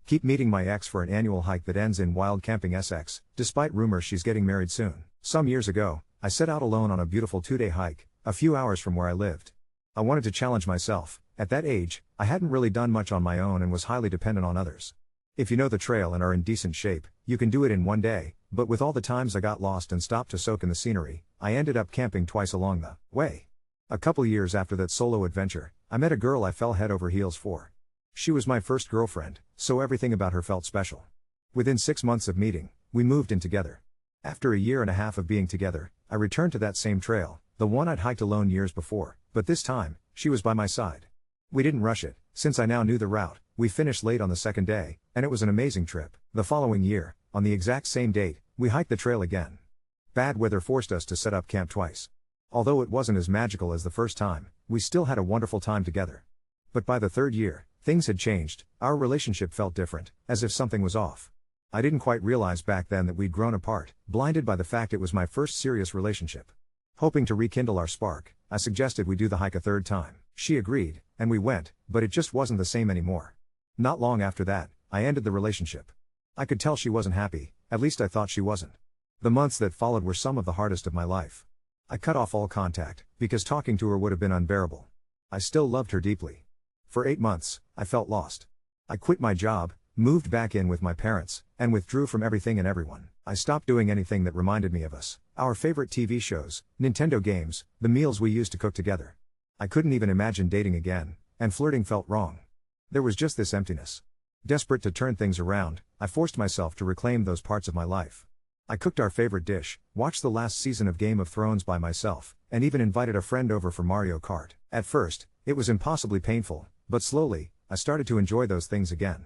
Keep meeting my ex for an annual hike that ends in wild camping SX, despite rumors she's getting married soon. Some years ago, I set out alone on a beautiful 2-day hike, a few hours from where I lived. I wanted to challenge myself. At that age, I hadn't really done much on my own and was highly dependent on others. If you know the trail and are in decent shape, you can do it in one day, but with all the times I got lost and stopped to soak in the scenery, I ended up camping twice along the way. A couple years after that solo adventure, I met a girl I fell head over heels for. She was my first girlfriend, so everything about her felt special. Within 6 months of meeting, we moved in together. After a year and a half of being together, I returned to that same trail, the one I'd hiked alone years before, but this time, she was by my side. We didn't rush it, since I now knew the route. We finished late on the second day, and it was an amazing trip. The following year, on the exact same date, we hiked the trail again. Bad weather forced us to set up camp twice. Although it wasn't as magical as the first time, we still had a wonderful time together. But by the third year, things had changed. Our relationship felt different, as if something was off. I didn't quite realize back then that we'd grown apart, blinded by the fact it was my first serious relationship. Hoping to rekindle our spark, I suggested we do the hike a third time. She agreed, and we went, but it just wasn't the same anymore. Not long after that, I ended the relationship. I could tell she wasn't happy, at least I thought she wasn't. The months that followed were some of the hardest of my life. I cut off all contact, because talking to her would have been unbearable. I still loved her deeply. For 8 months, I felt lost. I quit my job, moved back in with my parents, and withdrew from everything and everyone. I stopped doing anything that reminded me of us, our favorite TV shows, Nintendo games, the meals we used to cook together. I couldn't even imagine dating again, and flirting felt wrong. There was just this emptiness. Desperate to turn things around, I forced myself to reclaim those parts of my life. I cooked our favorite dish, watched the last season of Game of Thrones by myself, and even invited a friend over for Mario Kart. At first, it was impossibly painful, but slowly, I started to enjoy those things again.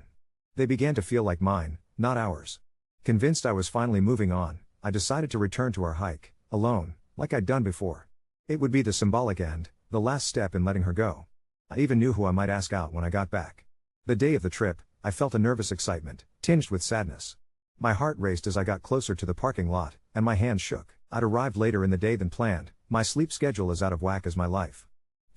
They began to feel like mine, not ours. Convinced I was finally moving on, I decided to return to our hike, alone, like I'd done before. It would be the symbolic end, the last step in letting her go. I even knew who I might ask out when I got back. The day of the trip, I felt a nervous excitement, tinged with sadness. My heart raced as I got closer to the parking lot, and my hands shook. I'd arrived later in the day than planned, my sleep schedule as out of whack as my life.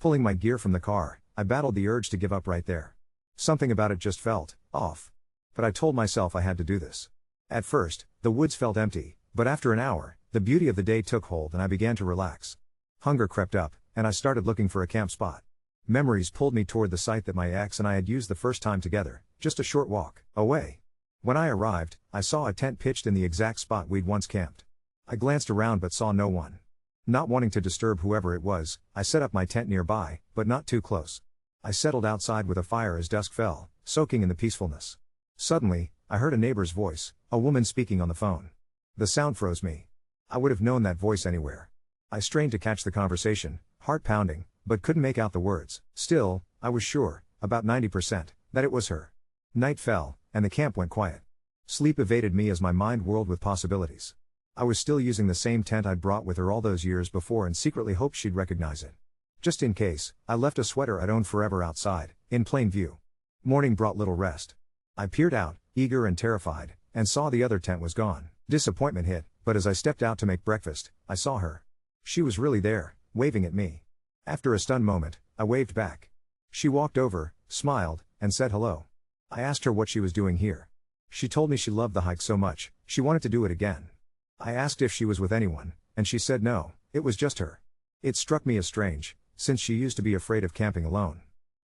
Pulling my gear from the car, I battled the urge to give up right there. Something about it just felt off. But I told myself I had to do this. At first, the woods felt empty, but after an hour, the beauty of the day took hold and I began to relax. Hunger crept up, and I started looking for a camp spot. Memories pulled me toward the site that my ex and I had used the first time together, just a short walk away. When I arrived, I saw a tent pitched in the exact spot we'd once camped. I glanced around but saw no one. Not wanting to disturb whoever it was, I set up my tent nearby, but not too close. I settled outside with a fire as dusk fell, soaking in the peacefulness. Suddenly, I heard a neighbor's voice, a woman speaking on the phone. The sound froze me. I would have known that voice anywhere. I strained to catch the conversation, heart pounding, but couldn't make out the words. Still, I was sure, about 90%, that it was her. Night fell, and the camp went quiet. Sleep evaded me as my mind whirled with possibilities. I was still using the same tent I'd brought with her all those years before and secretly hoped she'd recognize it. Just in case, I left a sweater I'd owned forever outside, in plain view. Morning brought little rest. I peered out, eager and terrified, and saw the other tent was gone. Disappointment hit, but as I stepped out to make breakfast, I saw her. She was really there, waving at me. After a stunned moment, I waved back. She walked over, smiled, and said hello. I asked her what she was doing here. She told me she loved the hike so much, she wanted to do it again. I asked if she was with anyone, and she said no, it was just her. It struck me as strange, since she used to be afraid of camping alone.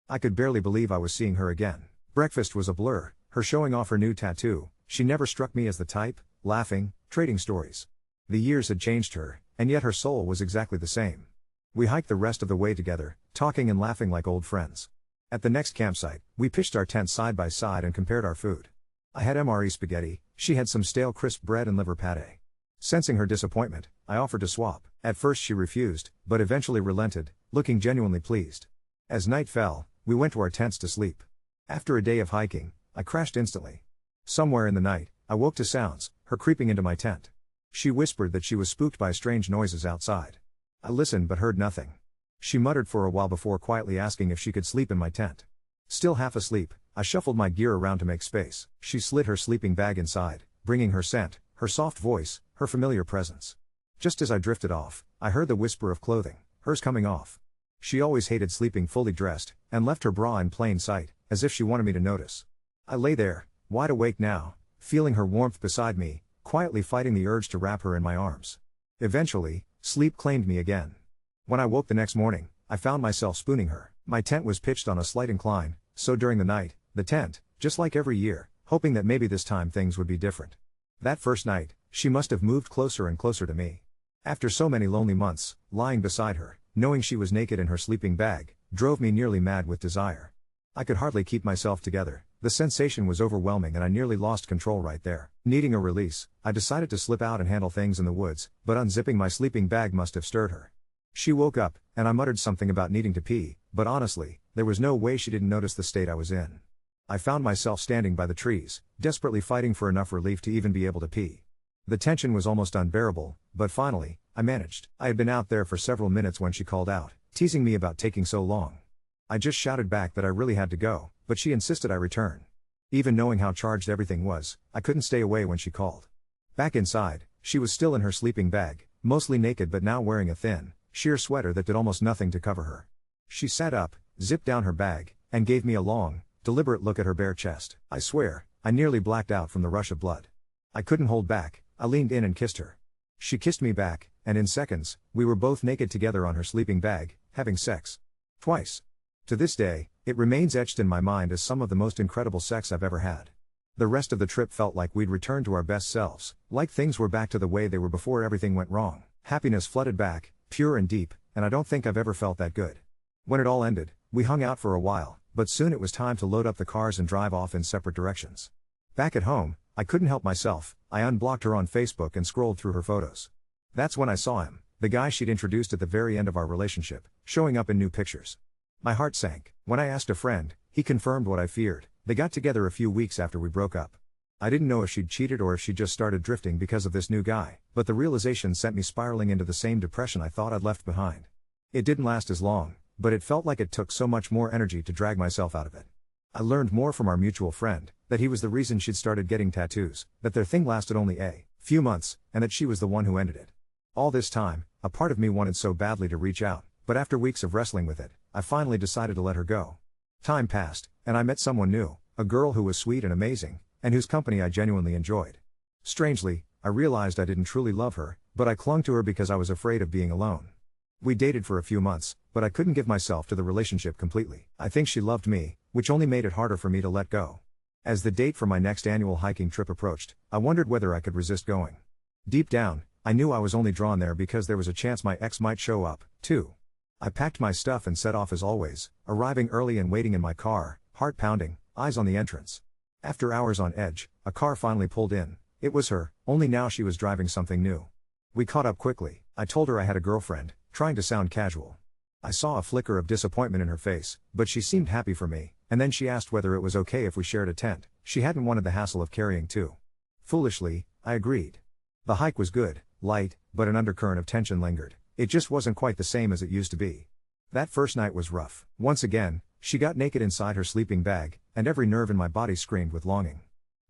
I could barely believe I was seeing her again. Breakfast was a blur, her showing off her new tattoo. She never struck me as the type, laughing, trading stories. The years had changed her, and yet her soul was exactly the same. We hiked the rest of the way together, talking and laughing like old friends. At the next campsite, we pitched our tents side by side and compared our food. I had MRE spaghetti, she had some stale crisp bread and liver pâté. Sensing her disappointment, I offered to swap. At first she refused, but eventually relented, looking genuinely pleased. As night fell, we went to our tents to sleep. After a day of hiking, I crashed instantly. Somewhere in the night, I woke to sounds, her creeping into my tent. She whispered that she was spooked by strange noises outside. I listened but heard nothing. She muttered for a while before quietly asking if she could sleep in my tent. Still half asleep, I shuffled my gear around to make space. She slid her sleeping bag inside, bringing her scent, her soft voice, her familiar presence. Just as I drifted off, I heard the whisper of clothing, hers coming off. She always hated sleeping fully dressed, and left her bra in plain sight, as if she wanted me to notice. I lay there, wide awake now, feeling her warmth beside me, quietly fighting the urge to wrap her in my arms. Eventually, sleep claimed me again. When I woke the next morning, I found myself spooning her. My tent was pitched on a slight incline, so during the night, the tent, just like every year, hoping that maybe this time things would be different. That first night, she must have moved closer and closer to me. After so many lonely months, lying beside her, knowing she was naked in her sleeping bag, drove me nearly mad with desire. I could hardly keep myself together. The sensation was overwhelming and I nearly lost control right there. Needing a release, I decided to slip out and handle things in the woods, but unzipping my sleeping bag must have stirred her. She woke up, and I muttered something about needing to pee, but honestly, there was no way she didn't notice the state I was in. I found myself standing by the trees, desperately fighting for enough relief to even be able to pee. The tension was almost unbearable, but finally, I managed. I had been out there for several minutes when she called out, teasing me about taking so long. I just shouted back that I really had to go, but she insisted I return. Even knowing how charged everything was, I couldn't stay away when she called. Back inside, she was still in her sleeping bag, mostly naked but now wearing a thin, sheer sweater that did almost nothing to cover her. She sat up, zipped down her bag, and gave me a long, deliberate look at her bare chest. I swear, I nearly blacked out from the rush of blood. I couldn't hold back. I leaned in and kissed her. She kissed me back, and in seconds, we were both naked together on her sleeping bag, having sex. Twice. To this day, it remains etched in my mind as some of the most incredible sex I've ever had. The rest of the trip felt like we'd returned to our best selves, like things were back to the way they were before everything went wrong. Happiness flooded back, pure and deep, and I don't think I've ever felt that good. When it all ended, we hung out for a while, but soon it was time to load up the cars and drive off in separate directions. Back at home, I couldn't help myself. I unblocked her on Facebook and scrolled through her photos. That's when I saw him, the guy she'd introduced at the very end of our relationship, showing up in new pictures. My heart sank. When I asked a friend, he confirmed what I feared. They got together a few weeks after we broke up. I didn't know if she'd cheated or if she'd just started drifting because of this new guy, but the realization sent me spiraling into the same depression I thought I'd left behind. It didn't last as long, but it felt like it took so much more energy to drag myself out of it. I learned more from our mutual friend, that he was the reason she'd started getting tattoos, that their thing lasted only a few months, and that she was the one who ended it. All this time, a part of me wanted so badly to reach out, but after weeks of wrestling with it, I finally decided to let her go. Time passed, and I met someone new, a girl who was sweet and amazing, and whose company I genuinely enjoyed. Strangely, I realized I didn't truly love her, but I clung to her because I was afraid of being alone. We dated for a few months, but I couldn't give myself to the relationship completely. I think she loved me, which only made it harder for me to let go. As the date for my next annual hiking trip approached, I wondered whether I could resist going. Deep down, I knew I was only drawn there because there was a chance my ex might show up, too. I packed my stuff and set off as always, arriving early and waiting in my car, heart pounding, eyes on the entrance. After hours on edge, a car finally pulled in. It was her, only now she was driving something new. We caught up quickly. I told her I had a girlfriend, trying to sound casual. I saw a flicker of disappointment in her face, but she seemed happy for me, and then she asked whether it was okay if we shared a tent. She hadn't wanted the hassle of carrying two. Foolishly, I agreed. The hike was good, light, but an undercurrent of tension lingered. It just wasn't quite the same as it used to be. That first night was rough. Once again, she got naked inside her sleeping bag, and every nerve in my body screamed with longing.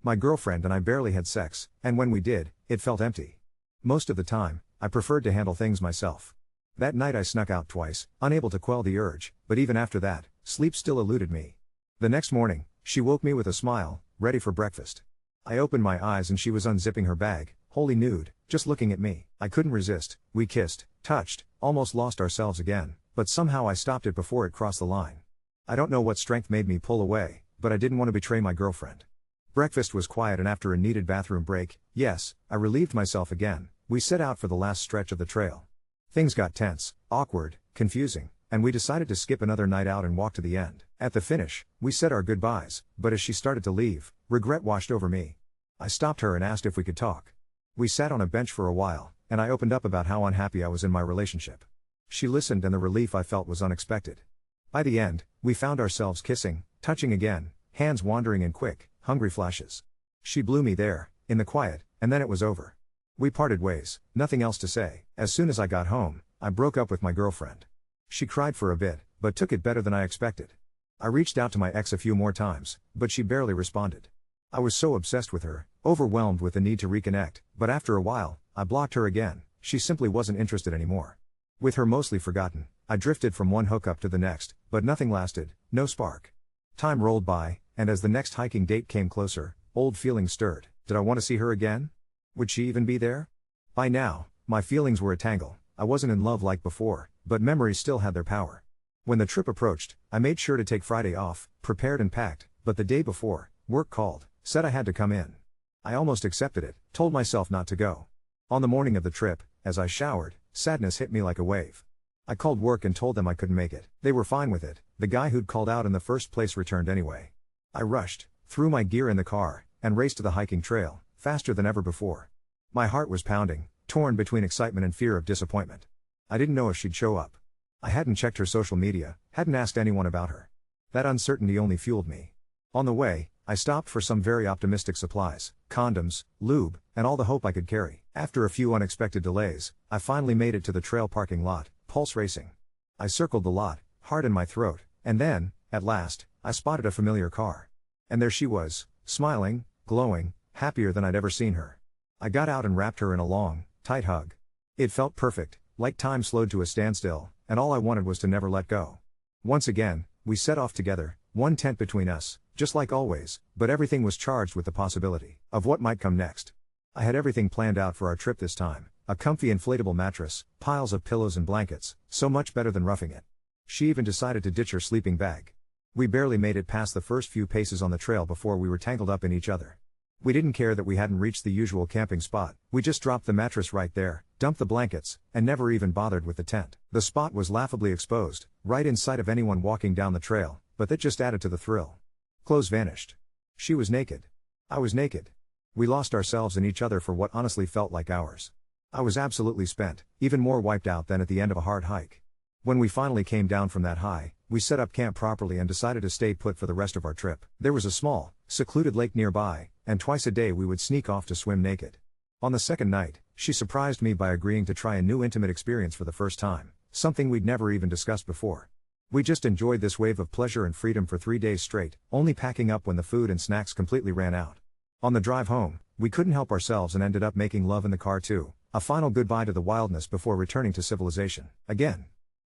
My girlfriend and I barely had sex, and when we did, it felt empty. Most of the time, I preferred to handle things myself. That night I snuck out twice, unable to quell the urge, but even after that, sleep still eluded me. The next morning, she woke me with a smile, ready for breakfast. I opened my eyes and she was unzipping her bag, wholly nude, just looking at me. I couldn't resist. We kissed, touched, almost lost ourselves again, but somehow I stopped it before it crossed the line. I don't know what strength made me pull away, but I didn't want to betray my girlfriend. Breakfast was quiet and after a needed bathroom break, yes, I relieved myself again, we set out for the last stretch of the trail. Things got tense, awkward, confusing, and we decided to skip another night out and walk to the end. At the finish, we said our goodbyes, but as she started to leave, regret washed over me. I stopped her and asked if we could talk. We sat on a bench for a while, and I opened up about how unhappy I was in my relationship. She listened and the relief I felt was unexpected. By the end, we found ourselves kissing, touching again, hands wandering in quick, hungry flashes. She blew me there, in the quiet, and then it was over. We parted ways, nothing else to say. As soon as I got home, I broke up with my girlfriend. She cried for a bit, but took it better than I expected. I reached out to my ex a few more times, but she barely responded. I was so obsessed with her, overwhelmed with the need to reconnect, but after a while, I blocked her again. She simply wasn't interested anymore. With her mostly forgotten, I drifted from one hookup to the next, but nothing lasted, no spark. Time rolled by, and as the next hiking date came closer, old feelings stirred. Did I want to see her again? Would she even be there? By now, my feelings were a tangle. I wasn't in love like before, but memories still had their power. When the trip approached, I made sure to take Friday off, prepared and packed, but the day before, work called, said I had to come in. I almost accepted it, told myself not to go. On the morning of the trip, as I showered, sadness hit me like a wave. I called work and told them I couldn't make it. They were fine with it. The guy who'd called out in the first place returned anyway. I rushed, threw my gear in the car, and raced to the hiking trail, faster than ever before. My heart was pounding, torn between excitement and fear of disappointment. I didn't know if she'd show up. I hadn't checked her social media, hadn't asked anyone about her. That uncertainty only fueled me. On the way, I stopped for some very optimistic supplies, condoms, lube, and all the hope I could carry. After a few unexpected delays, I finally made it to the trail parking lot, pulse racing. I circled the lot, heart in my throat, and then, at last, I spotted a familiar car. And there she was, smiling, glowing, happier than I'd ever seen her. I got out and wrapped her in a long, tight hug. It felt perfect, like time slowed to a standstill, and all I wanted was to never let go. Once again, we set off together, one tent between us, just like always, but everything was charged with the possibility of what might come next. I had everything planned out for our trip this time, a comfy inflatable mattress, piles of pillows and blankets, so much better than roughing it. She even decided to ditch her sleeping bag. We barely made it past the first few paces on the trail before we were tangled up in each other. We didn't care that we hadn't reached the usual camping spot. We just dropped the mattress right there, dumped the blankets, and never even bothered with the tent. The spot was laughably exposed, right in sight of anyone walking down the trail, but that just added to the thrill. Clothes vanished. She was naked. I was naked. We lost ourselves in each other for what honestly felt like hours. I was absolutely spent, even more wiped out than at the end of a hard hike. When we finally came down from that high, we set up camp properly and decided to stay put for the rest of our trip. There was a small, secluded lake nearby, and twice a day we would sneak off to swim naked. On the second night, she surprised me by agreeing to try a new intimate experience for the first time, something we'd never even discussed before. We just enjoyed this wave of pleasure and freedom for 3 days straight, only packing up when the food and snacks completely ran out. On the drive home, we couldn't help ourselves and ended up making love in the car too, a final goodbye to the wildness before returning to civilization again.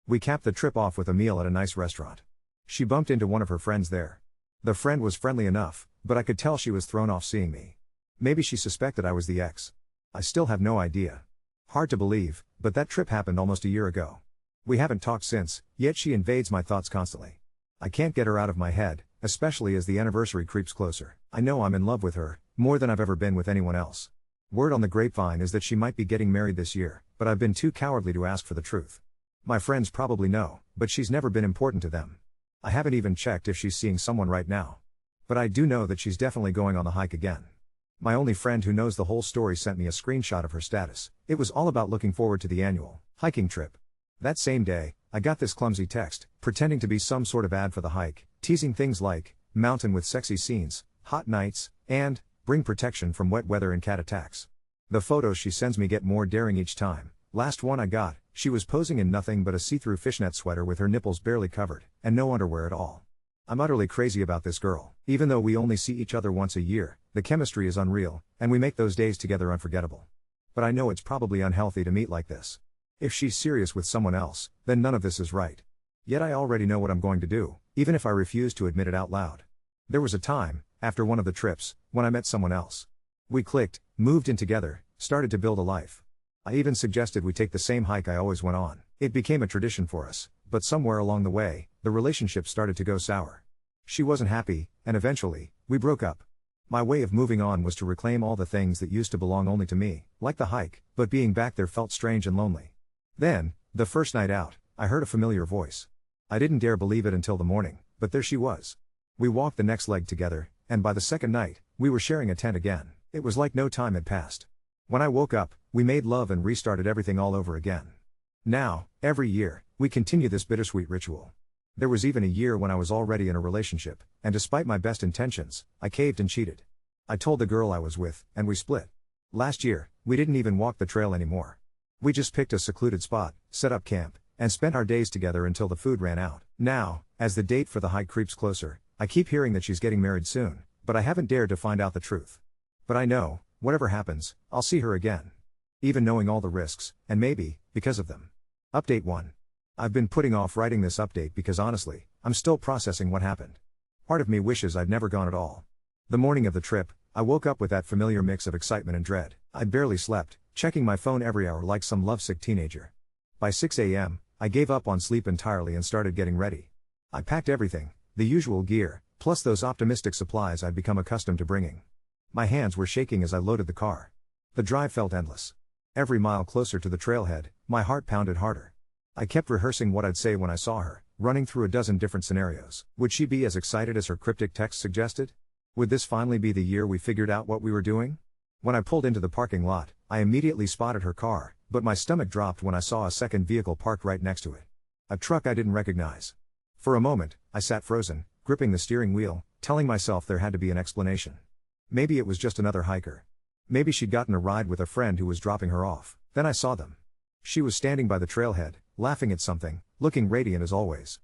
We capped the trip off with a meal at a nice restaurant. She bumped into one of her friends there. The friend was friendly enough, but I could tell she was thrown off seeing me. Maybe she suspected I was the ex. I still have no idea. Hard to believe, but that trip happened almost a year ago. We haven't talked since, yet she invades my thoughts constantly. I can't get her out of my head, especially as the anniversary creeps closer. I know I'm in love with her, more than I've ever been with anyone else. Word on the grapevine is that she might be getting married this year, but I've been too cowardly to ask for the truth. My friends probably know, but she's never been important to them. I haven't even checked if she's seeing someone right now. But I do know that she's definitely going on the hike again. My only friend who knows the whole story sent me a screenshot of her status. It was all about looking forward to the annual hiking trip. That same day, I got this clumsy text, pretending to be some sort of ad for the hike, teasing things like, mountain with sexy scenes, hot nights, and, bring protection from wet weather and cat attacks. The photos she sends me get more daring each time. Last one I got, she was posing in nothing but a see-through fishnet sweater with her nipples barely covered, and no underwear at all. I'm utterly crazy about this girl. Even though we only see each other once a year, the chemistry is unreal, and we make those days together unforgettable. But I know it's probably unhealthy to meet like this. If she's serious with someone else, then none of this is right. Yet I already know what I'm going to do, even if I refuse to admit it out loud. There was a time, after one of the trips, when I met someone else. We clicked, moved in together, started to build a life. I even suggested we take the same hike I always went on. It became a tradition for us, but somewhere along the way, the relationship started to go sour. She wasn't happy, and eventually, we broke up. My way of moving on was to reclaim all the things that used to belong only to me, like the hike, but being back there felt strange and lonely. Then, the first night out, I heard a familiar voice. I didn't dare believe it until the morning, but there she was. We walked the next leg together, and by the second night, we were sharing a tent again. It was like no time had passed. When I woke up, we made love and restarted everything all over again. Now, every year, we continue this bittersweet ritual. There was even a year when I was already in a relationship, and despite my best intentions, I caved and cheated. I told the girl I was with, and we split. Last year, we didn't even walk the trail anymore. We just picked a secluded spot, set up camp, and spent our days together until the food ran out. Now, as the date for the hike creeps closer, I keep hearing that she's getting married soon, but I haven't dared to find out the truth. But I know, whatever happens, I'll see her again. Even knowing all the risks, and maybe, because of them. Update 1. I've been putting off writing this update because honestly, I'm still processing what happened. Part of me wishes I'd never gone at all. The morning of the trip, I woke up with that familiar mix of excitement and dread. I barely slept, checking my phone every hour like some lovesick teenager. By 6 a.m., I gave up on sleep entirely and started getting ready. I packed everything, the usual gear, plus those optimistic supplies I'd become accustomed to bringing. My hands were shaking as I loaded the car. The drive felt endless. Every mile closer to the trailhead, my heart pounded harder. I kept rehearsing what I'd say when I saw her, running through a dozen different scenarios. Would she be as excited as her cryptic text suggested? Would this finally be the year we figured out what we were doing? When I pulled into the parking lot, I immediately spotted her car, but my stomach dropped when I saw a second vehicle parked right next to it. A truck I didn't recognize. For a moment, I sat frozen, gripping the steering wheel, telling myself there had to be an explanation. Maybe it was just another hiker. Maybe she'd gotten a ride with a friend who was dropping her off. Then I saw them. She was standing by the trailhead, laughing at something, looking radiant as always.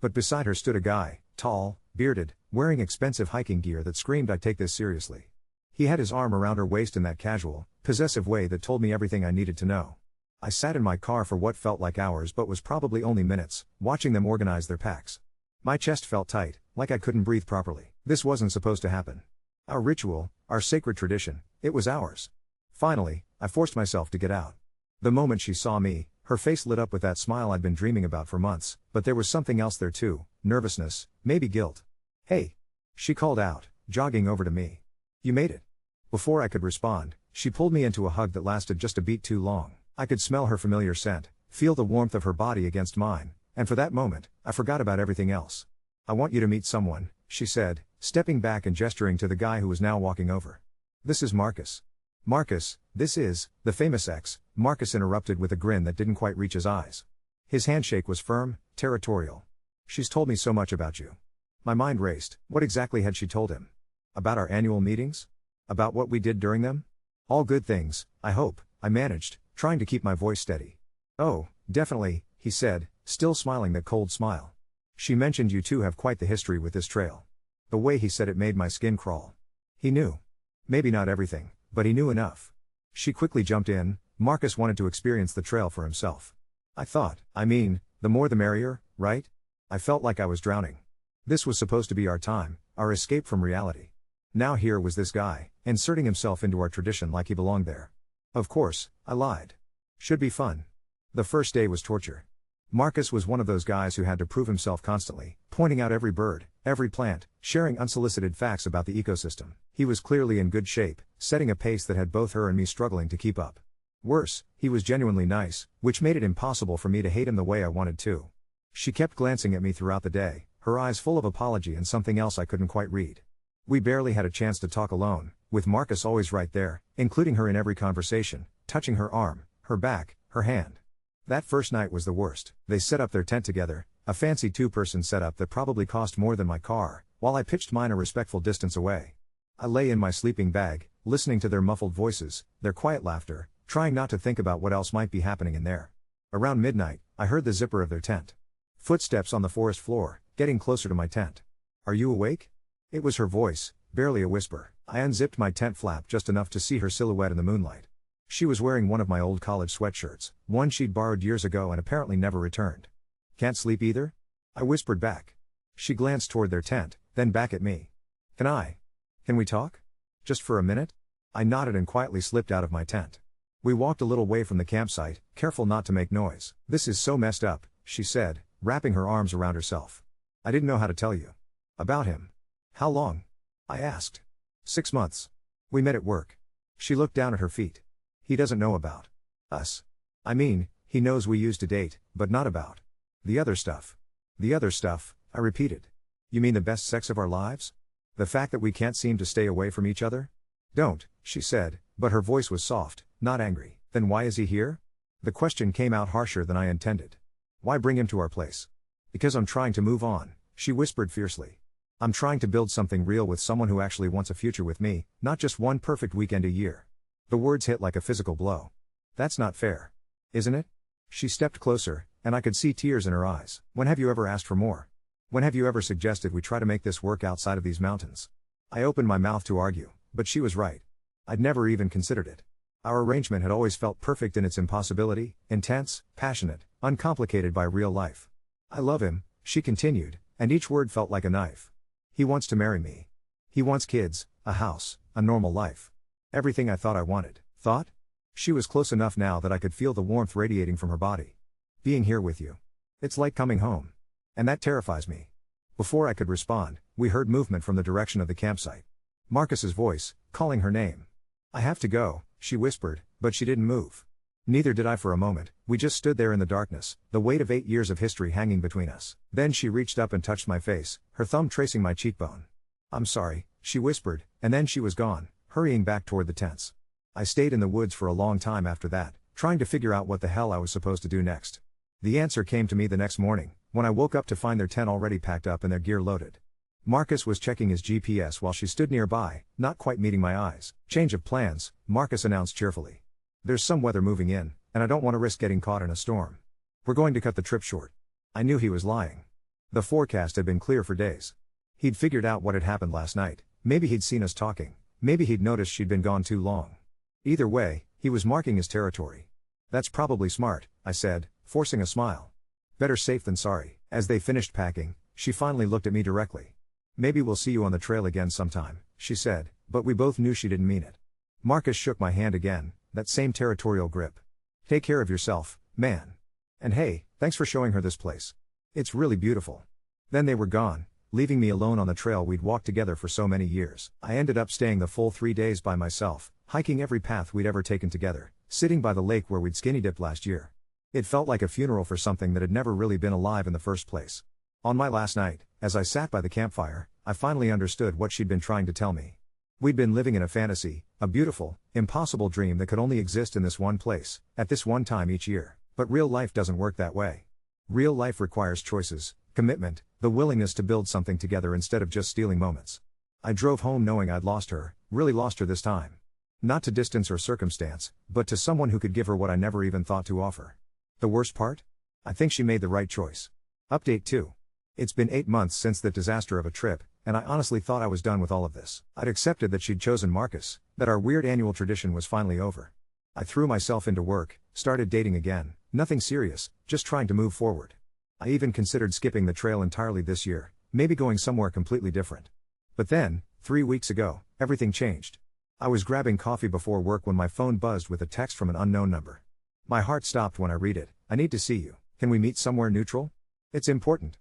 But beside her stood a guy, tall, bearded, wearing expensive hiking gear that screamed I'd take this seriously. He had his arm around her waist in that casual, possessive way that told me everything I needed to know. I sat in my car for what felt like hours but was probably only minutes, watching them organize their packs. My chest felt tight, like I couldn't breathe properly. This wasn't supposed to happen. Our ritual, our sacred tradition, it was ours. Finally, I forced myself to get out. The moment she saw me, her face lit up with that smile I'd been dreaming about for months, but there was something else there too, nervousness, maybe guilt. "Hey!" she called out, jogging over to me. "You made it." Before I could respond, she pulled me into a hug that lasted just a beat too long. I could smell her familiar scent, feel the warmth of her body against mine, and for that moment, I forgot about everything else. "I want you to meet someone," she said, stepping back and gesturing to the guy who was now walking over. "This is Marcus." "Marcus, this is," the famous ex, Marcus interrupted with a grin that didn't quite reach his eyes. His handshake was firm, territorial. "She's told me so much about you." My mind raced. What exactly had she told him? About our annual meetings? About what we did during them? All good things, I hope, I managed, trying to keep my voice steady. "Oh, definitely," he said, still smiling that cold smile. "She mentioned you two have quite the history with this trail." The way he said it made my skin crawl. He knew. Maybe not everything, but he knew enough. She quickly jumped in. Marcus wanted to experience the trail for himself. I mean, the more the merrier, right? I felt like I was drowning. This was supposed to be our time, our escape from reality. Now here was this guy, inserting himself into our tradition like he belonged there. Of course, I lied. Should be fun. The first day was torture. Marcus was one of those guys who had to prove himself constantly, pointing out every bird, every plant, sharing unsolicited facts about the ecosystem. He was clearly in good shape, setting a pace that had both her and me struggling to keep up. Worse, he was genuinely nice, which made it impossible for me to hate him the way I wanted to. She kept glancing at me throughout the day, her eyes full of apology and something else I couldn't quite read. We barely had a chance to talk alone, with Marcus always right there, including her in every conversation, touching her arm, her back, her hand. That first night was the worst. They set up their tent together, a fancy two-person setup that probably cost more than my car, while I pitched mine a respectful distance away. I lay in my sleeping bag, listening to their muffled voices, their quiet laughter, trying not to think about what else might be happening in there. Around midnight, I heard the zipper of their tent. Footsteps on the forest floor, getting closer to my tent. "Are you awake?" It was her voice, barely a whisper. I unzipped my tent flap just enough to see her silhouette in the moonlight. She was wearing one of my old college sweatshirts, one she'd borrowed years ago and apparently never returned. "Can't sleep either?" I whispered back. She glanced toward their tent, then back at me. Can we talk? Just for a minute?" I nodded and quietly slipped out of my tent. We walked a little way from the campsite, careful not to make noise. "This is so messed up," she said, wrapping her arms around herself. "I didn't know how to tell you. About him." "How long?" I asked. 6 months. We met at work." She looked down at her feet. "He doesn't know about us. I mean, he knows we used to date, but not about the other stuff." "The other stuff," I repeated. "You mean the best sex of our lives? The fact that we can't seem to stay away from each other?" "Don't," she said, but her voice was soft, not angry. "Then why is he here?" The question came out harsher than I intended. "Why bring him to our place?" "Because I'm trying to move on," she whispered fiercely. "I'm trying to build something real with someone who actually wants a future with me, not just one perfect weekend a year." The words hit like a physical blow. "That's not fair. Isn't it?" She stepped closer, and I could see tears in her eyes. "When have you ever asked for more? When have you ever suggested we try to make this work outside of these mountains?" I opened my mouth to argue, but she was right. I'd never even considered it. Our arrangement had always felt perfect in its impossibility, intense, passionate, uncomplicated by real life. "I love him," she continued, and each word felt like a knife. "He wants to marry me. He wants kids, a house, a normal life. Everything I thought I wanted. Thought? She was close enough now that I could feel the warmth radiating from her body. Being here with you. It's like coming home. And that terrifies me. Before I could respond, we heard movement from the direction of the campsite. Marcus's voice, calling her name. I have to go, she whispered, but she didn't move. Neither did I for a moment. We just stood there in the darkness, the weight of 8 years of history hanging between us. Then she reached up and touched my face, her thumb tracing my cheekbone. I'm sorry, she whispered, and then she was gone, hurrying back toward the tents. I stayed in the woods for a long time after that, trying to figure out what the hell I was supposed to do next. The answer came to me the next morning, when I woke up to find their tent already packed up and their gear loaded. Marcus was checking his GPS while she stood nearby, not quite meeting my eyes. Change of plans, Marcus announced cheerfully. There's some weather moving in, and I don't want to risk getting caught in a storm. We're going to cut the trip short. I knew he was lying. The forecast had been clear for days. He'd figured out what had happened last night. Maybe he'd seen us talking. Maybe he'd noticed she'd been gone too long. Either way, he was marking his territory. That's probably smart, I said, forcing a smile. Better safe than sorry. As they finished packing, she finally looked at me directly. Maybe we'll see you on the trail again sometime, she said, but we both knew she didn't mean it. Marcus shook my hand again, that same territorial grip. Take care of yourself, man. And hey, thanks for showing her this place. It's really beautiful. Then they were gone, leaving me alone on the trail we'd walked together for so many years. I ended up staying the full 3 days by myself, hiking every path we'd ever taken together, sitting by the lake where we'd skinny dipped last year. It felt like a funeral for something that had never really been alive in the first place. On my last night, as I sat by the campfire, I finally understood what she'd been trying to tell me. We'd been living in a fantasy, a beautiful, impossible dream that could only exist in this one place, at this one time each year. But real life doesn't work that way. Real life requires choices, commitment, the willingness to build something together instead of just stealing moments. I drove home knowing I'd lost her, really lost her this time. Not to distance or circumstance, but to someone who could give her what I never even thought to offer. The worst part? I think she made the right choice. Update 2. It's been 8 months since the disaster of a trip, and I honestly thought I was done with all of this. I'd accepted that she'd chosen Marcus, that our weird annual tradition was finally over. I threw myself into work, started dating again, nothing serious, just trying to move forward. I even considered skipping the trail entirely this year, maybe going somewhere completely different. But then, 3 weeks ago, everything changed. I was grabbing coffee before work when my phone buzzed with a text from an unknown number. My heart stopped when I read it. I need to see you. Can we meet somewhere neutral? It's important.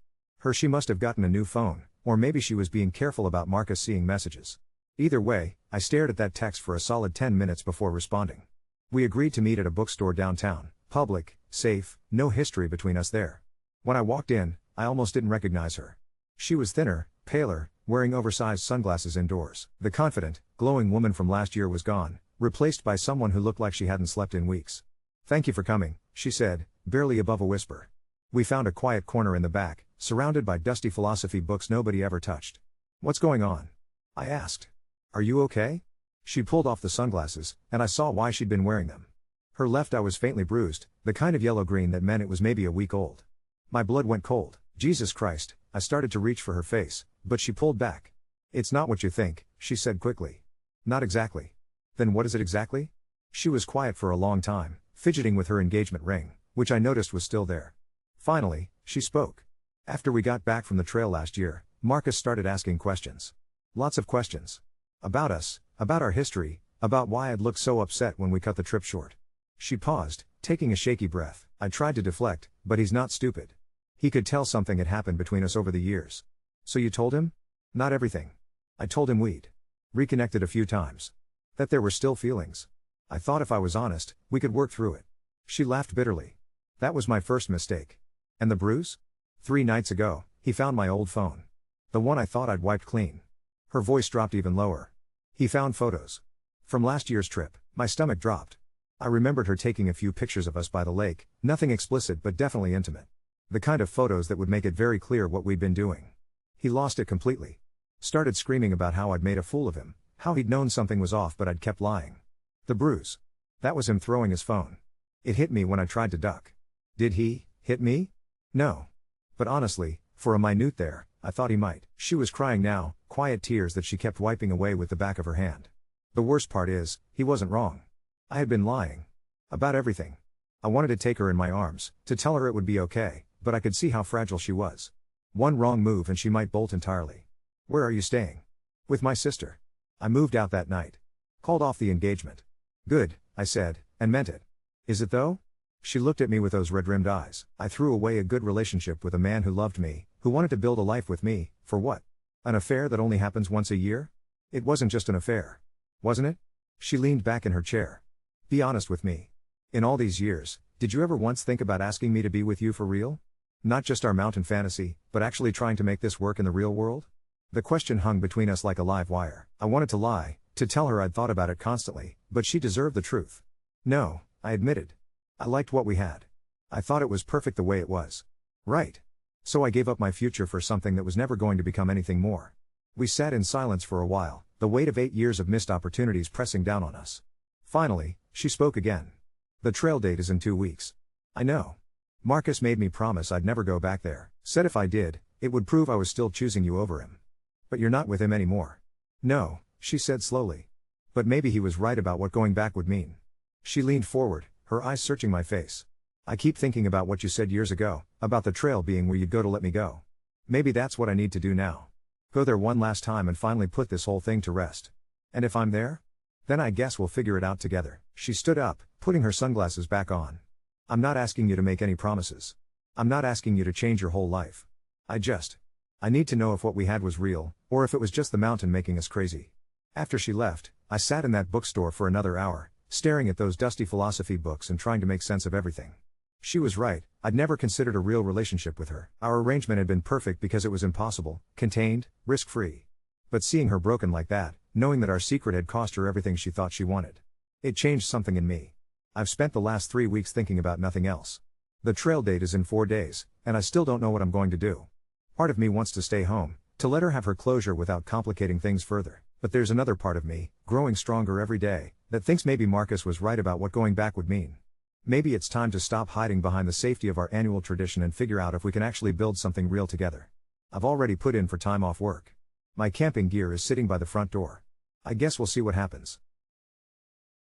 She must have gotten a new phone, or maybe she was being careful about Marcus seeing messages. Either way, I stared at that text for a solid 10 minutes before responding. We agreed to meet at a bookstore downtown, public, safe, no history between us there. When I walked in, I almost didn't recognize her. She was thinner, paler, wearing oversized sunglasses indoors. The confident, glowing woman from last year was gone, replaced by someone who looked like she hadn't slept in weeks. Thank you for coming, she said, barely above a whisper. We found a quiet corner in the back, surrounded by dusty philosophy books nobody ever touched. What's going on? I asked. Are you okay? She pulled off the sunglasses, and I saw why she'd been wearing them. Her left eye was faintly bruised, the kind of yellow-green that meant it was maybe a week old. My blood went cold. Jesus Christ, I started to reach for her face, but she pulled back. It's not what you think, she said quickly. Not exactly. Then what is it exactly? She was quiet for a long time, fidgeting with her engagement ring, which I noticed was still there. Finally, she spoke. After we got back from the trail last year, Marcus started asking questions. Lots of questions. About us, about our history, about why I'd looked so upset when we cut the trip short. She paused, taking a shaky breath. I tried to deflect, but he's not stupid. He could tell something had happened between us over the years. So you told him? Not everything. I told him we'd reconnected a few times. That there were still feelings. I thought if I was honest, we could work through it. She laughed bitterly. That was my first mistake. And the bruise? 3 nights ago, he found my old phone. The one I thought I'd wiped clean. Her voice dropped even lower. He found photos. From last year's trip. My stomach dropped. I remembered her taking a few pictures of us by the lake, nothing explicit but definitely intimate. The kind of photos that would make it very clear what we'd been doing. He lost it completely. Started screaming about how I'd made a fool of him, how he'd known something was off but I'd kept lying. The bruise. That was him throwing his phone. It hit me when I tried to duck. Did he hit me? No. But honestly, for a minute there, I thought he might. She was crying now, quiet tears that she kept wiping away with the back of her hand. The worst part is, he wasn't wrong. I had been lying. About everything. I wanted to take her in my arms, to tell her it would be okay, but I could see how fragile she was. One wrong move and she might bolt entirely. Where are you staying? With my sister. I moved out that night. Called off the engagement. Good, I said, and meant it. Is it though? She looked at me with those red-rimmed eyes. I threw away a good relationship with a man who loved me, who wanted to build a life with me, for what? An affair that only happens once a year? It wasn't just an affair. Wasn't it? She leaned back in her chair. Be honest with me. In all these years, did you ever once think about asking me to be with you for real? Not just our mountain fantasy, but actually trying to make this work in the real world? The question hung between us like a live wire. I wanted to lie, to tell her I'd thought about it constantly, but she deserved the truth. No, I admitted. I liked what we had. I thought it was perfect the way it was. Right. So I gave up my future for something that was never going to become anything more. We sat in silence for a while, the weight of 8 years of missed opportunities pressing down on us. Finally, she spoke again. The trail date is in 2 weeks. I know. Marcus made me promise I'd never go back there, said if I did, it would prove I was still choosing you over him. But you're not with him anymore. No, she said slowly. But maybe he was right about what going back would mean. She leaned forward, her eyes searching my face. I keep thinking about what you said years ago, about the trail being where you'd go to let me go. Maybe that's what I need to do now. Go there one last time and finally put this whole thing to rest. And if I'm there? Then I guess we'll figure it out together. She stood up, putting her sunglasses back on. I'm not asking you to make any promises. I'm not asking you to change your whole life. I need to know if what we had was real, or if it was just the mountain making us crazy. After she left, I sat in that bookstore for another hour, staring at those dusty philosophy books and trying to make sense of everything. She was right, I'd never considered a real relationship with her. Our arrangement had been perfect because it was impossible, contained, risk-free. But seeing her broken like that, knowing that our secret had cost her everything she thought she wanted, it changed something in me. I've spent the last 3 weeks thinking about nothing else. The trail date is in 4 days, and I still don't know what I'm going to do. Part of me wants to stay home, to let her have her closure without complicating things further. But there's another part of me, growing stronger every day, that thinks maybe Marcus was right about what going back would mean. Maybe it's time to stop hiding behind the safety of our annual tradition and figure out if we can actually build something real together. I've already put in for time off work. My camping gear is sitting by the front door. I guess we'll see what happens.